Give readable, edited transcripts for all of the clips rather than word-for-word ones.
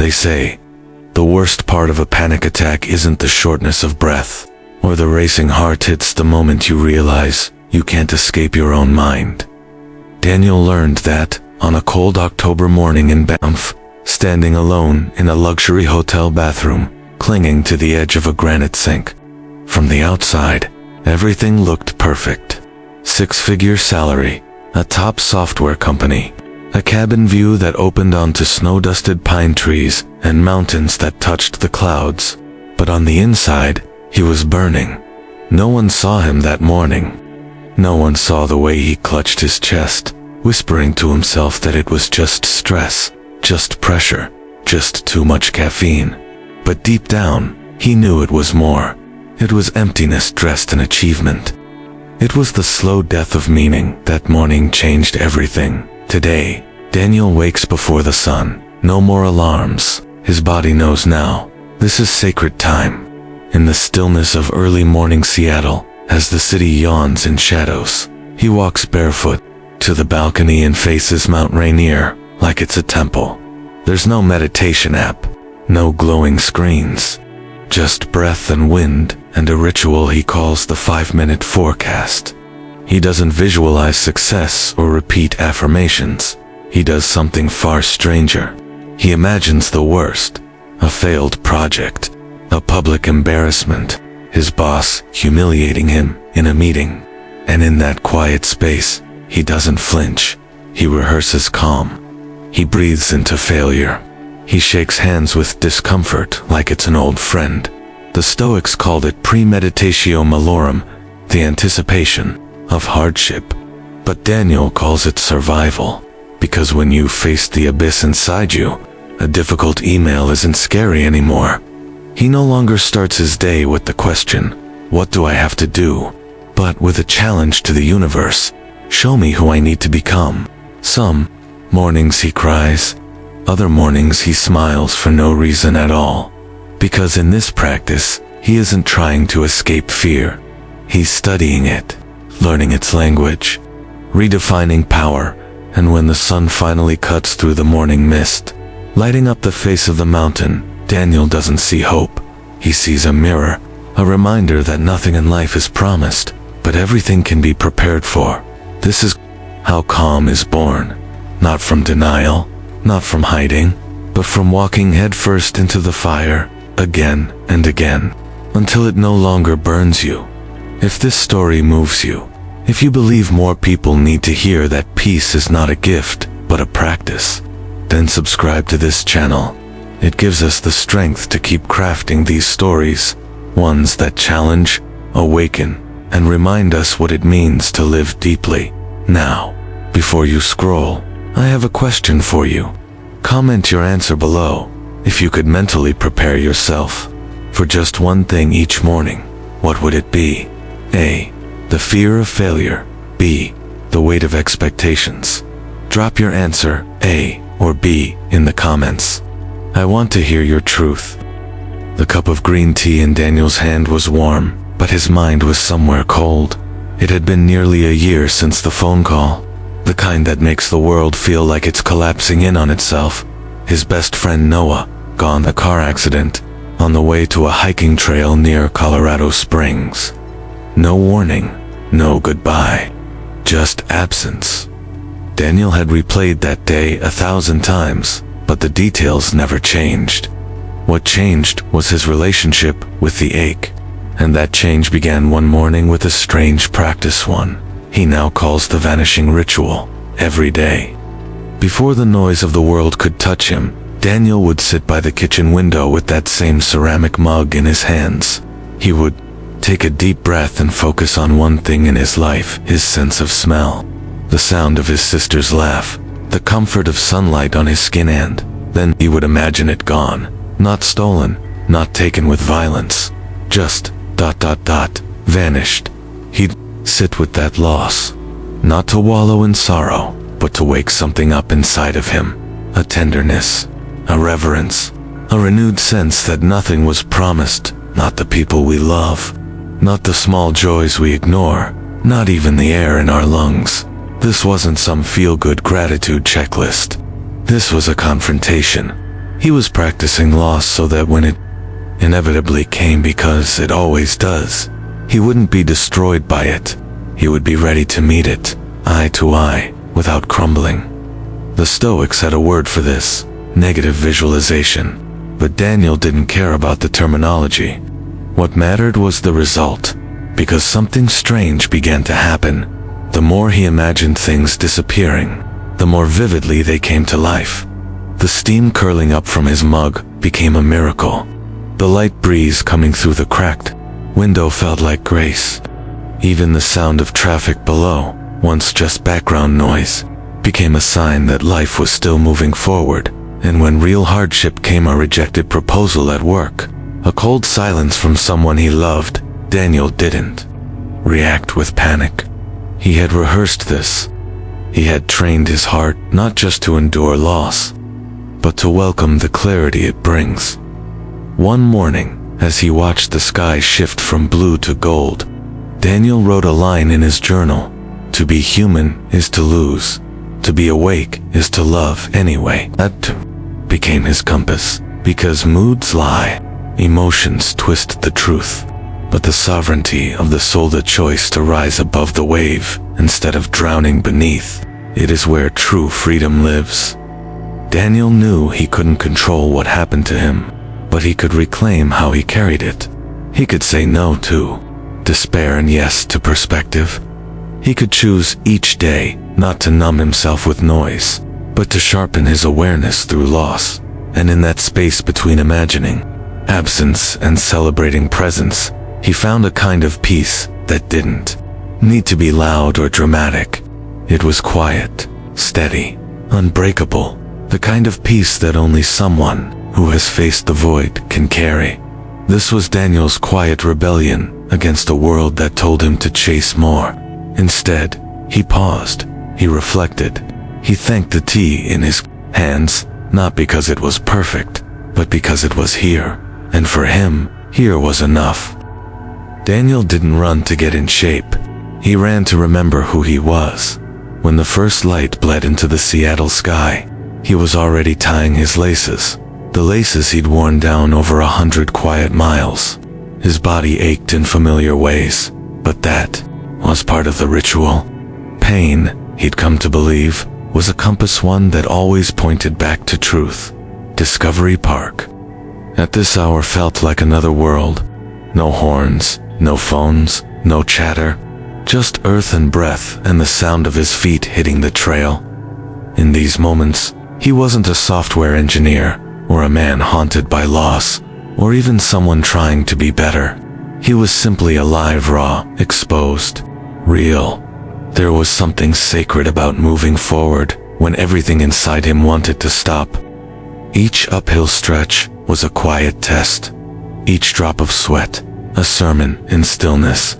They say, the worst part of a panic attack isn't the shortness of breath, or the racing heart. It's the moment you realize you can't escape your own mind. Daniel learned that on a cold October morning in Banff, standing alone in a luxury hotel bathroom, clinging to the edge of a granite sink. From the outside, everything looked perfect. Six-figure salary, a top software company, a cabin view that opened onto snow-dusted pine trees and mountains that touched the clouds. But on the inside, he was burning. No one saw him that morning. No one saw the way he clutched his chest, whispering to himself that it was just stress, just pressure, just too much caffeine. But deep down, he knew it was more. It was emptiness dressed in achievement. It was the slow death of meaning. That morning changed everything. Today, Daniel wakes before the sun. No more alarms. His body knows now. This is sacred time. In the stillness of early morning Seattle, as the city yawns in shadows, he walks barefoot to the balcony and faces Mount Rainier like it's a temple. There's no meditation app, no glowing screens, just breath and wind and a ritual he calls the 5-minute forecast. He doesn't visualize success or repeat affirmations. He does something far stranger. He imagines the worst, a failed project, a public embarrassment, his boss humiliating him in a meeting. And in that quiet space, he doesn't flinch. He rehearses calm. He breathes into failure. He shakes hands with discomfort like it's an old friend. The Stoics called it premeditatio malorum, the anticipation of hardship. But Daniel calls it survival, because when you face the abyss inside you, a difficult email isn't scary anymore. He no longer starts his day with the question, what do I have to do? But with a challenge to the universe, show me who I need to become. Some mornings he cries, other mornings he smiles for no reason at all. Because in this practice, he isn't trying to escape fear. He's studying it, learning its language, redefining power, and when the sun finally cuts through the morning mist, lighting up the face of the mountain, Daniel doesn't see hope. He sees a mirror, a reminder that nothing in life is promised, but everything can be prepared for. This is how calm is born. Not from denial, not from hiding, but from walking headfirst into the fire, again and again, until it no longer burns you. If this story moves you, if you believe more people need to hear that peace is not a gift, but a practice, then subscribe to this channel. It gives us the strength to keep crafting these stories, ones that challenge, awaken, and remind us what it means to live deeply. Now, before you scroll, I have a question for you. Comment your answer below. If you could mentally prepare yourself for just one thing each morning, what would it be? A. The fear of failure. B. The weight of expectations. Drop your answer, A or B, in the comments. I want to hear your truth. The cup of green tea in Daniel's hand was warm, but his mind was somewhere cold. It had been nearly a year since the phone call, the kind that makes the world feel like it's collapsing in on itself. His best friend Noah, gone in a car accident, on the way to a hiking trail near Colorado Springs. No warning, no goodbye, just absence. Daniel had replayed that day 1,000 times, but the details never changed. What changed was his relationship with the ache, and that change began one morning with a strange practice one he now calls the vanishing ritual. Every day, before the noise of the world could touch him, Daniel would sit by the kitchen window with that same ceramic mug in his hands. He would take a deep breath and focus on one thing in his life, his sense of smell, the sound of his sister's laugh, the comfort of sunlight on his skin, and then he would imagine it gone, not stolen, not taken with violence, just ... vanished. He'd sit with that loss, not to wallow in sorrow, but to wake something up inside of him, a tenderness, a reverence, a renewed sense that nothing was promised, not the people we love, not the small joys we ignore, not even the air in our lungs. This wasn't some feel-good gratitude checklist. This was a confrontation. He was practicing loss so that when it inevitably came, because it always does, he wouldn't be destroyed by it. He would be ready to meet it, eye to eye, without crumbling. The Stoics had a word for this: negative visualization. But Daniel didn't care about the terminology. What mattered was the result, because something strange began to happen. The more he imagined things disappearing, the more vividly they came to life. The steam curling up from his mug became a miracle. The light breeze coming through the cracked window felt like grace. Even the sound of traffic below, once just background noise, became a sign that life was still moving forward. And when real hardship came, a rejected proposal at work, a cold silence from someone he loved, Daniel didn't react with panic. He had rehearsed this. He had trained his heart not just to endure loss, but to welcome the clarity it brings. One morning, as he watched the sky shift from blue to gold, Daniel wrote a line in his journal: "To be human is to lose. To be awake is to love anyway." That became his compass, because moods lie, emotions twist the truth, but the sovereignty of the soul, the choice to rise above the wave instead of drowning beneath, it is where true freedom lives. Daniel knew he couldn't control what happened to him, but he could reclaim how he carried it. He could say no to despair and yes to perspective. He could choose each day not to numb himself with noise, but to sharpen his awareness through loss. And in that space between imagining absence and celebrating presence, he found a kind of peace that didn't need to be loud or dramatic. It was quiet, steady, unbreakable, the kind of peace that only someone who has faced the void can carry. This was Daniel's quiet rebellion against a world that told him to chase more. Instead, he paused, he reflected, he thanked the tea in his hands, not because it was perfect, but because it was here. And for him, here was enough. Daniel didn't run to get in shape. He ran to remember who he was. When the first light bled into the Seattle sky, he was already tying his laces, the laces he'd worn down over 100 quiet miles. His body ached in familiar ways, but that was part of the ritual. Pain, he'd come to believe, was a compass, one that always pointed back to truth. Discovery Park, at this hour, felt like another world. No horns, no phones, no chatter, just earth and breath and the sound of his feet hitting the trail. In these moments, he wasn't a software engineer, or a man haunted by loss, or even someone trying to be better. He was simply alive, raw, exposed, real. There was something sacred about moving forward when everything inside him wanted to stop. Each uphill stretch was a quiet test. Each drop of sweat, a sermon in stillness.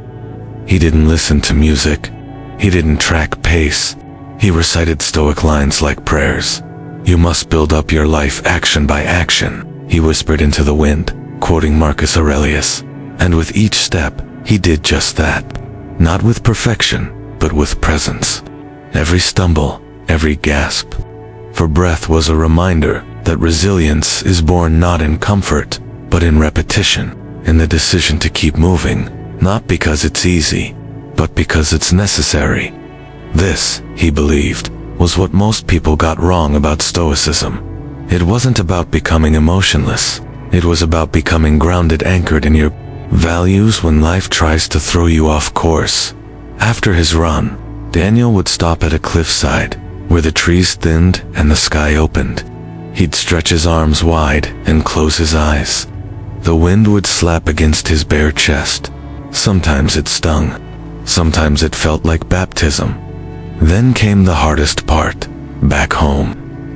He didn't listen to music. He didn't track pace. He recited Stoic lines like prayers. "You must build up your life action by action," he whispered into the wind, quoting Marcus Aurelius. And with each step, he did just that. Not with perfection, but with presence. Every stumble, every gasp for breath was a reminder that resilience is born not in comfort, but in repetition, in the decision to keep moving, not because it's easy, but because it's necessary. This, he believed, was what most people got wrong about Stoicism. It wasn't about becoming emotionless. It was about becoming grounded, anchored in your values when life tries to throw you off course. After his run, Daniel would stop at a cliffside, where the trees thinned and the sky opened. He'd stretch his arms wide and close his eyes. The wind would slap against his bare chest. Sometimes it stung. Sometimes it felt like baptism. Then came the hardest part. Back home,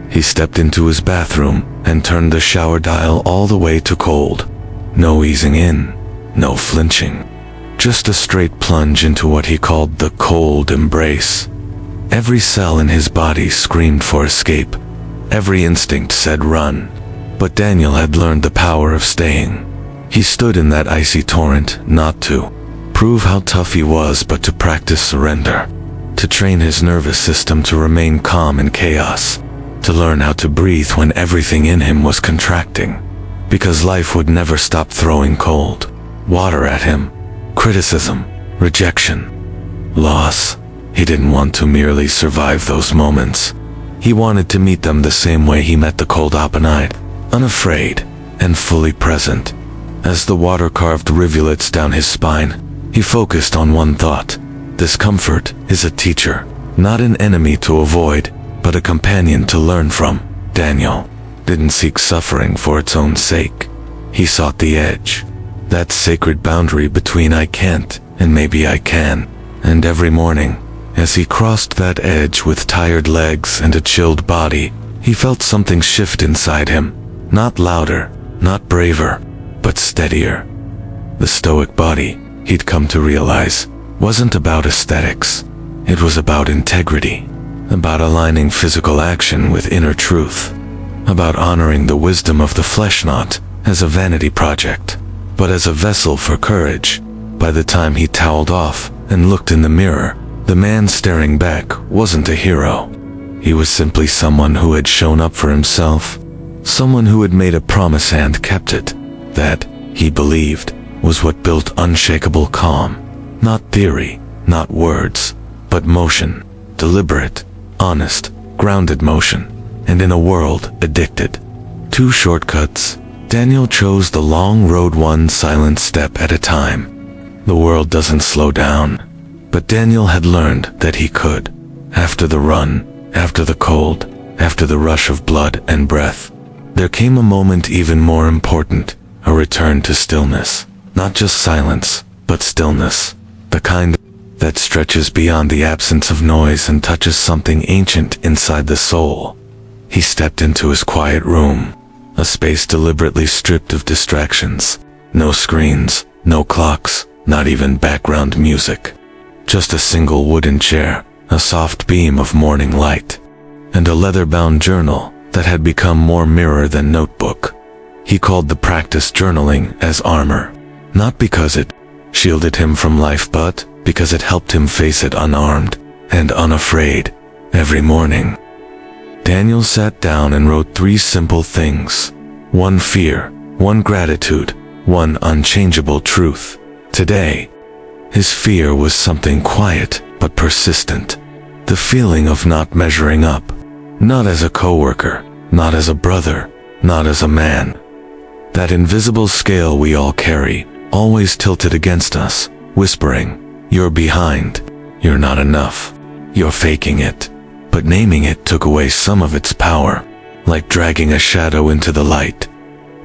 he stepped into his bathroom and turned the shower dial all the way to cold. No easing in, no flinching. Just a straight plunge into what he called the cold embrace. Every cell in his body screamed for escape. Every instinct said run. But Daniel had learned the power of staying. He stood in that icy torrent, not to prove how tough he was, but to practice surrender. To train his nervous system to remain calm in chaos. to learn how to breathe when everything in him was contracting. Because life would never stop throwing cold water at him. Criticism, rejection, loss. He didn't want to merely survive those moments. He wanted to meet them the same way he met the cold Apennine, unafraid and fully present. As the water carved rivulets down his spine, he focused on one thought. Discomfort is a teacher, not an enemy to avoid, but a companion to learn from. Daniel didn't seek suffering for its own sake. He sought the edge, that sacred boundary between I can't and maybe I can. And every morning, as he crossed that edge with tired legs and a chilled body, he felt something shift inside him. Not louder, not braver, but steadier. The Stoic body, he'd come to realize, wasn't about aesthetics. It was about integrity, about aligning physical action with inner truth, about honoring the wisdom of the flesh not as a vanity project, but as a vessel for courage. By the time he toweled off and looked in the mirror, the man staring back wasn't a hero. He was simply someone who had shown up for himself, someone who had made a promise and kept it. That, he believed, was what built unshakable calm. Not theory, not words, but motion, deliberate, honest, grounded motion. And in a world addicted to shortcuts, Daniel chose the long road, one silent step at a time. The world doesn't slow down, but Daniel had learned that he could. After the run, after the cold, after the rush of blood and breath, there came a moment even more important, a return to stillness. Not just silence, but stillness. The kind that stretches beyond the absence of noise and touches something ancient inside the soul. He stepped into his quiet room, a space deliberately stripped of distractions. No screens, no clocks, not even background music. Just a single wooden chair, a soft beam of morning light, and a leather-bound journal that had become more mirror than notebook. He called the practice journaling as armor, not because it shielded him from life, but because it helped him face it unarmed and unafraid. Every morning, Daniel sat down and wrote 3 simple things. 1 fear, 1 gratitude, 1 unchangeable truth. Today, his fear was something quiet but persistent. The feeling of not measuring up. Not as a coworker, not as a brother, not as a man. That invisible scale we all carry, always tilted against us, whispering, "You're behind, you're not enough, you're faking it." But naming it took away some of its power, like dragging a shadow into the light.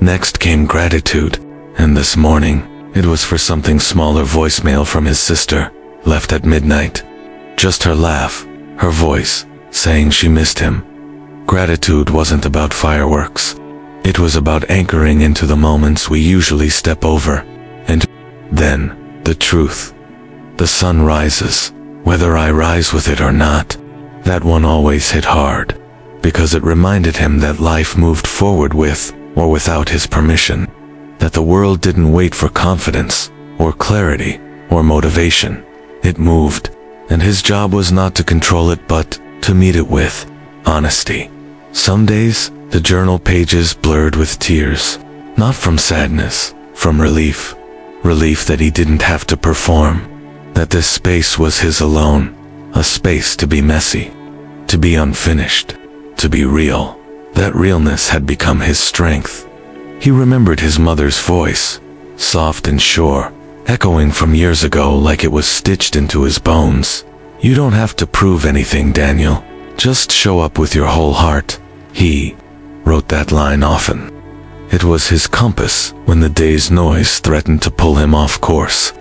Next came gratitude, and this morning, it was for something smaller. Voicemail from his sister, left at midnight. Just her laugh, her voice, saying she missed him. Gratitude wasn't about fireworks. It was about anchoring into the moments we usually step over. And then, the truth. The sun rises, whether I rise with it or not. That one always hit hard, because it reminded him that life moved forward with, or without his permission. That the world didn't wait for confidence, or clarity, or motivation. It moved, and his job was not to control it but to meet it with honesty. Some days, the journal pages blurred with tears, not from sadness, from relief. Relief that he didn't have to perform, that this space was his alone, a space to be messy, to be unfinished, to be real. That realness had become his strength. He remembered his mother's voice, soft and sure, echoing from years ago like it was stitched into his bones. "You don't have to prove anything, Daniel. Just show up with your whole heart." He wrote that line often. It was his compass when the day's noise threatened to pull him off course.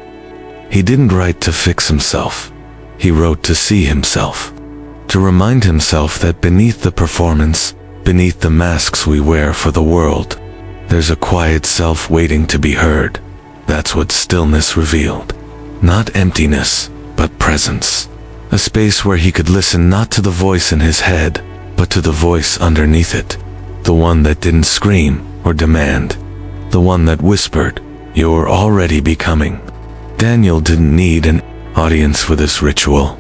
He didn't write to fix himself. He wrote to see himself, to remind himself that beneath the performance, beneath the masks we wear for the world, there's a quiet self waiting to be heard. That's what stillness revealed. Not emptiness, but presence. A space where he could listen not to the voice in his head, but to the voice underneath it. The one that didn't scream or demand. The one that whispered, "You're already becoming." Daniel didn't need an audience for this ritual.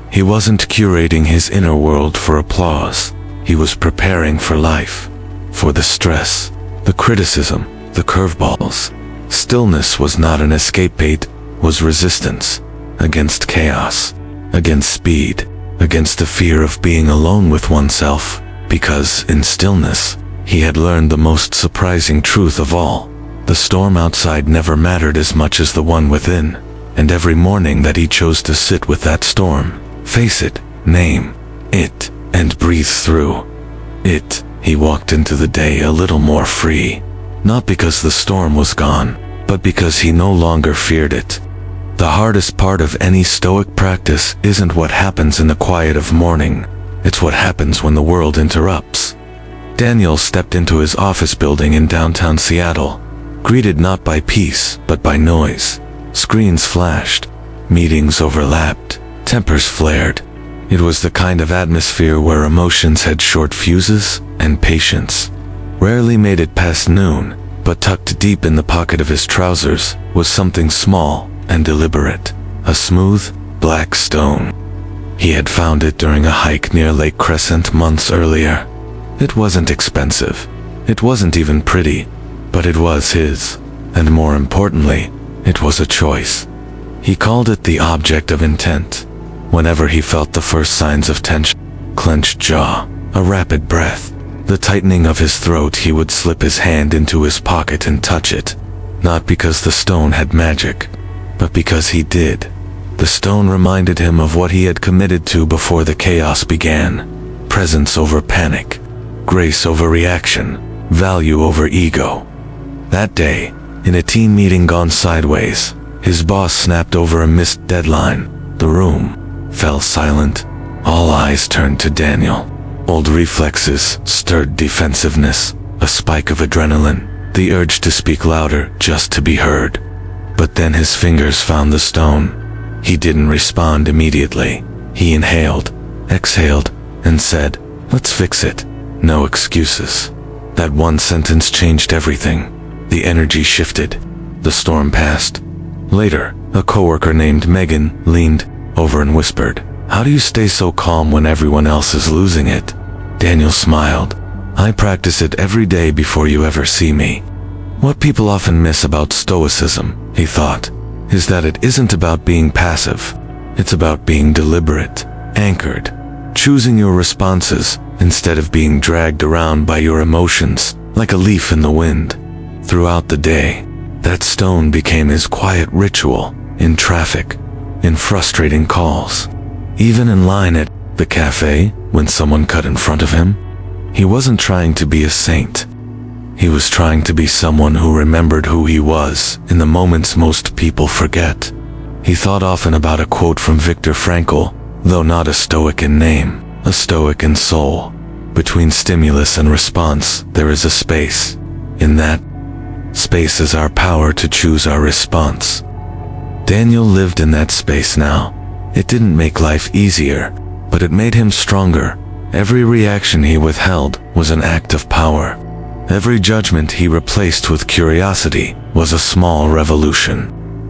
He wasn't curating his inner world for applause. He was preparing for life, for the stress, the criticism, the curveballs. Stillness was not an escape bait, was resistance against chaos, against speed, against the fear of being alone with oneself, because in stillness, he had learned the most surprising truth of all. The storm outside never mattered as much as the one within, and every morning that he chose to sit with that storm, face it, name it, and breathe through it, he walked into the day a little more free. Not because the storm was gone, but because he no longer feared it. The hardest part of any Stoic practice isn't what happens in the quiet of morning, it's what happens when the world interrupts. Daniel stepped into his office building in downtown Seattle, greeted not by peace, but by noise. Screens flashed, meetings overlapped, tempers flared. It was the kind of atmosphere where emotions had short fuses, and patience rarely made it past noon, but tucked deep in the pocket of his trousers was something small and deliberate, a smooth, black stone. He had found it during a hike near Lake Crescent months earlier. It wasn't expensive, it wasn't even pretty, but it was his, and more importantly, it was a choice. He called it the object of intent. Whenever he felt the first signs of tension, clenched jaw, a rapid breath, the tightening of his throat, he would slip his hand into his pocket and touch it, not because the stone had magic, but because he did. The stone reminded him of what he had committed to before the chaos began: presence over panic, grace over reaction, value over ego. That day, in a team meeting gone sideways, his boss snapped over a missed deadline. The room fell silent. All eyes turned to Daniel. Old reflexes stirred defensiveness, a spike of adrenaline, the urge to speak louder just to be heard. But then his fingers found the stone. He didn't respond immediately. He inhaled, exhaled, and said, "Let's fix it." No excuses. That one sentence changed everything. The energy shifted. The storm passed. Later, a coworker named Megan leaned over and whispered, "How do you stay so calm when everyone else is losing it?" Daniel smiled. "I practice it every day before you ever see me." What people often miss about Stoicism, he thought, is that it isn't about being passive. It's about being deliberate, anchored, choosing your responses instead of being dragged around by your emotions like a leaf in the wind. Throughout the day, that stone became his quiet ritual, in traffic, in frustrating calls, even in line at the cafe when someone cut in front of him. He wasn't trying to be a saint. He was trying to be someone who remembered who he was in the moments most people forget. He thought often about a quote from Viktor Frankl, though not a Stoic in name, a Stoic in soul. Between stimulus and response, there is a space. In that space is our power to choose our response. Daniel lived in that space now. It didn't make life easier, but it made him stronger. Every reaction he withheld was an act of power. Every judgment he replaced with curiosity was a small revolution.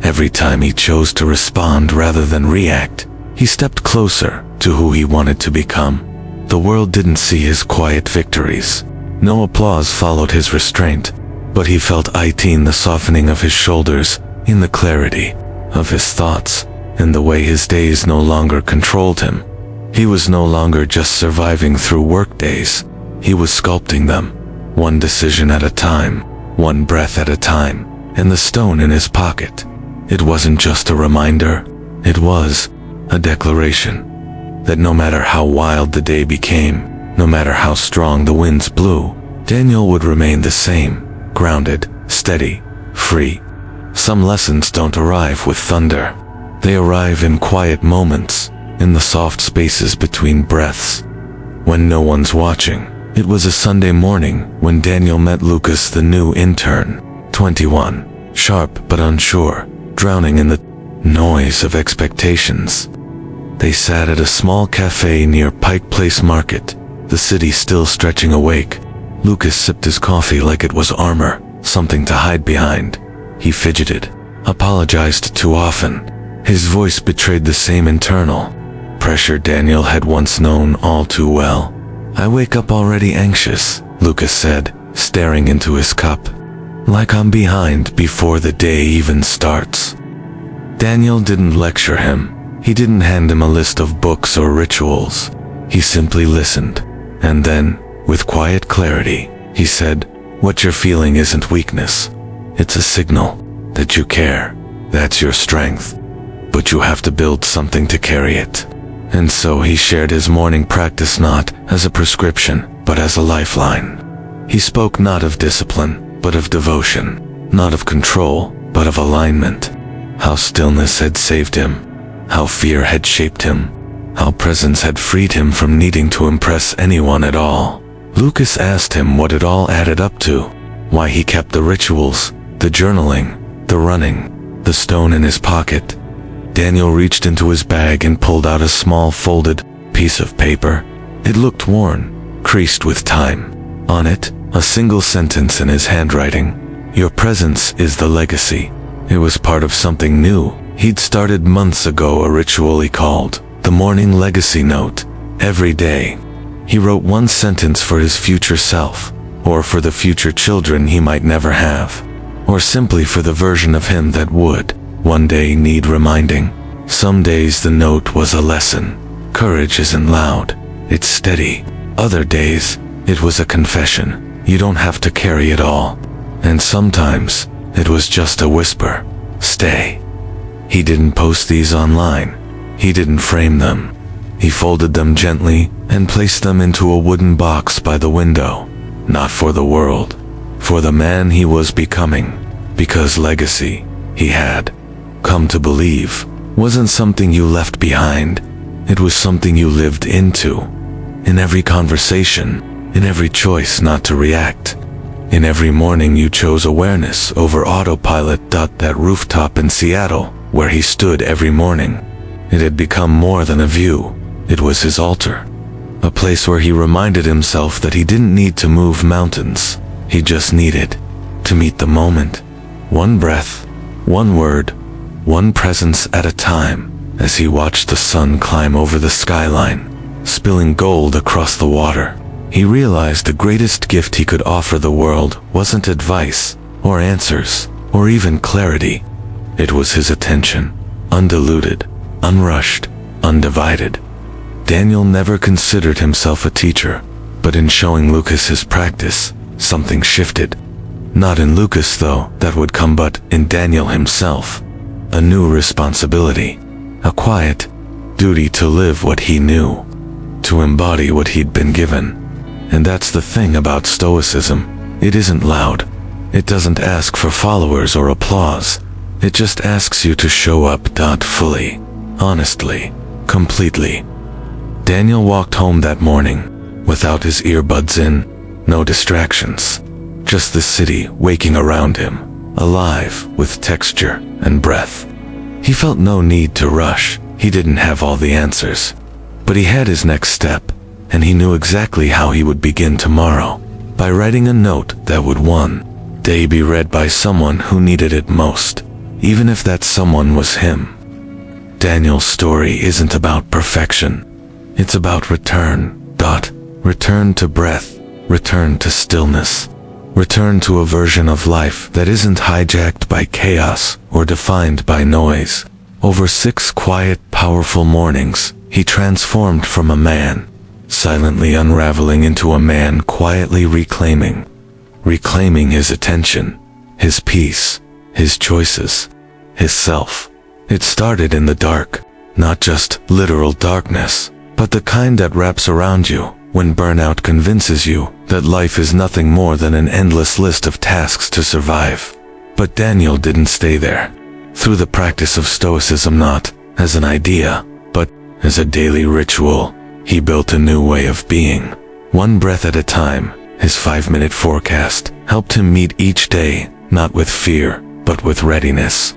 Every time he chose to respond rather than react, he stepped closer to who he wanted to become. The world didn't see his quiet victories. No applause followed his restraint, but he felt it in the softening of his shoulders, in the clarity of his thoughts, in the way his days no longer controlled him. He was no longer just surviving through workdays. He was sculpting them, one decision at a time, one breath at a time, and the stone in his pocket. It wasn't just a reminder, it was a declaration that no matter how wild the day became, no matter how strong the winds blew, Daniel would remain the same, grounded, steady, free. Some lessons don't arrive with thunder. They arrive in quiet moments, in the soft spaces between breaths. When no one's watching. It was a Sunday morning when Daniel met Lucas, the new intern, 21, sharp but unsure, drowning in the noise of expectations. They sat at a small cafe near Pike Place Market, the city still stretching awake. Lucas sipped his coffee like it was armor, something to hide behind. He fidgeted, apologized too often. His voice betrayed the same internal pressure Daniel had once known all too well. "I wake up already anxious," Lucas said, staring into his cup. "Like I'm behind before the day even starts." Daniel didn't lecture him. He didn't hand him a list of books or rituals. He simply listened. And then, with quiet clarity, he said, "What you're feeling isn't weakness. It's a signal that you care. That's your strength. But you have to build something to carry it." And so he shared his morning practice not as a prescription, but as a lifeline. He spoke not of discipline, but of devotion, not of control, but of alignment. How stillness had saved him, how fear had shaped him, how presence had freed him from needing to impress anyone at all. Lucas asked him what it all added up to, why he kept the rituals, the journaling, the running, the stone in his pocket. Daniel reached into his bag and pulled out a small folded piece of paper. It looked worn, creased with time. On it, a single sentence in his handwriting: "Your presence is the legacy." It was part of something new. He'd started months ago, a ritual he called the morning legacy note. Every day, he wrote one sentence for his future self, or for the future children he might never have, or simply for the version of him that would one day need reminding. Some days the note was a lesson. Courage isn't loud, it's steady. Other days, it was a confession. You don't have to carry it all. And sometimes, it was just a whisper. Stay. He didn't post these online. He didn't frame them. He folded them gently and placed them into a wooden box by the window. Not for the world, for the man he was becoming. Because legacy, he had come to believe, wasn't something you left behind. It was something you lived into. In every conversation, in every choice not to react. In every morning you chose awareness over autopilot. That rooftop in Seattle, where he stood every morning, it had become more than a view. It was his altar. A place where he reminded himself that he didn't need to move mountains. He just needed to meet the moment. One breath, one word, one presence at a time, as he watched the sun climb over the skyline, spilling gold across the water. He realized the greatest gift he could offer the world wasn't advice, or answers, or even clarity. It was his attention, undiluted, unrushed, undivided. Daniel never considered himself a teacher, but in showing Lucas his practice, something shifted. Not in Lucas though, that would come, but in Daniel himself. A new responsibility, a quiet duty to live what he knew, to embody what he'd been given. And that's the thing about Stoicism. It isn't loud. It doesn't ask for followers or applause. It just asks you to show up. Fully, honestly, completely. Daniel walked home that morning, without his earbuds in, no distractions. Just the city waking around him, alive with texture and breath. He felt no need to rush. He didn't have all the answers. But he had his next step, and he knew exactly how he would begin tomorrow, by writing a note that would one day be read by someone who needed it most, even if that someone was him. Daniel's story isn't about perfection. It's about return. Return to breath, return to stillness, return to a version of life that isn't hijacked by chaos or defined by noise. Over 6 quiet, powerful mornings, he transformed from a man silently unraveling into a man quietly reclaiming his attention, his peace, his choices, his self. It started in the dark, not just literal darkness, but the kind that wraps around you when burnout convinces you that life is nothing more than an endless list of tasks to survive. But Daniel didn't stay there. Through the practice of Stoicism, not as an idea, but as a daily ritual, he built a new way of being. One breath at a time, his 5-minute forecast helped him meet each day, not with fear, but with readiness.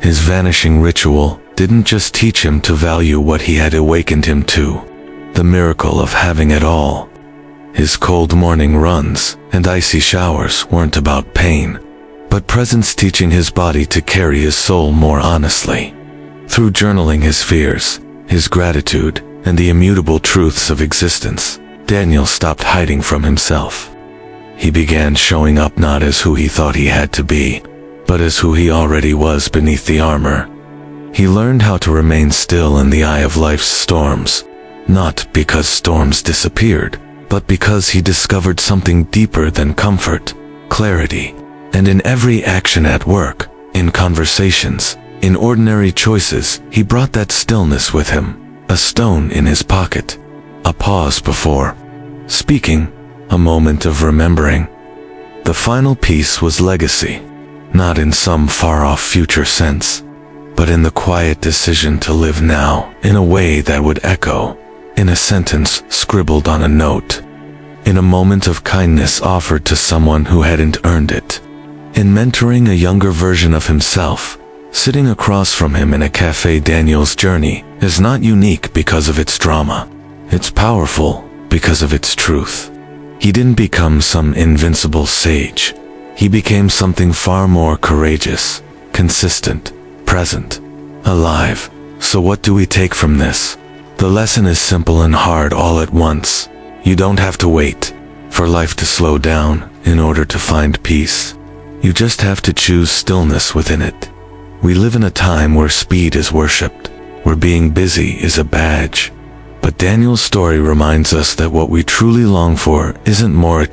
His vanishing ritual didn't just teach him to value what he had awakened him to, the miracle of having it all. His cold morning runs and icy showers weren't about pain, but presence, teaching his body to carry his soul more honestly. Through journaling his fears, his gratitude, and the immutable truths of existence, Daniel stopped hiding from himself. He began showing up not as who he thought he had to be, but as who he already was beneath the armor. He learned how to remain still in the eye of life's storms, not because storms disappeared, but because he discovered something deeper than comfort, clarity, and in every action at work, in conversations, in ordinary choices, he brought that stillness with him, a stone in his pocket, a pause before speaking, a moment of remembering. The final piece was legacy, not in some far-off future sense, but in the quiet decision to live now in a way that would echo, in a sentence scribbled on a note, in a moment of kindness offered to someone who hadn't earned it, in mentoring a younger version of himself. Sitting across from him in a cafe. Daniel's journey is not unique because of its drama. It's powerful because of its truth. He didn't become some invincible sage. He became something far more courageous, consistent, present, alive. So what do we take from this? The lesson is simple and hard all at once. You don't have to wait for life to slow down in order to find peace. You just have to choose stillness within it. We live in a time where speed is worshipped, where being busy is a badge. But Daniel's story reminds us that what we truly long for isn't more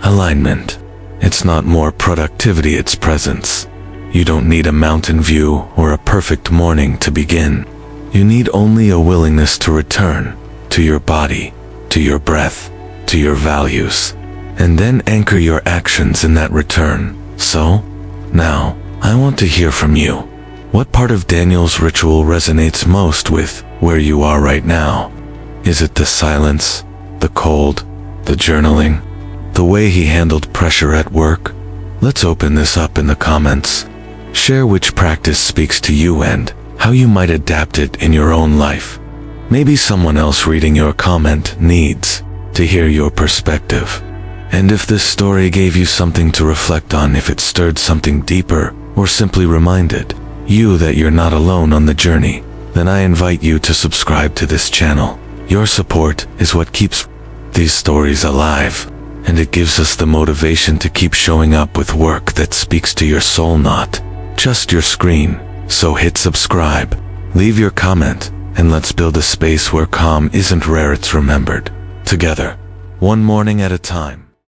alignment. It's not more productivity, it's presence. You don't need a mountain view or a perfect morning to begin. You need only a willingness to return to your body, to your breath, to your values, and then anchor your actions in that return. So, now, I want to hear from you. What part of Daniel's ritual resonates most with where you are right now? Is it the silence, the cold, the journaling, the way he handled pressure at work? Let's open this up in the comments. Share which practice speaks to you and how you might adapt it in your own life. Maybe someone else reading your comment needs to hear your perspective. And if this story gave you something to reflect on, if it stirred something deeper, or simply reminded you that you're not alone on the journey, then I invite you to subscribe to this channel. Your support is what keeps these stories alive, and it gives us the motivation to keep showing up with work that speaks to your soul, not just your screen. So hit subscribe, leave your comment, and let's build a space where calm isn't rare, it's remembered. Together, one morning at a time.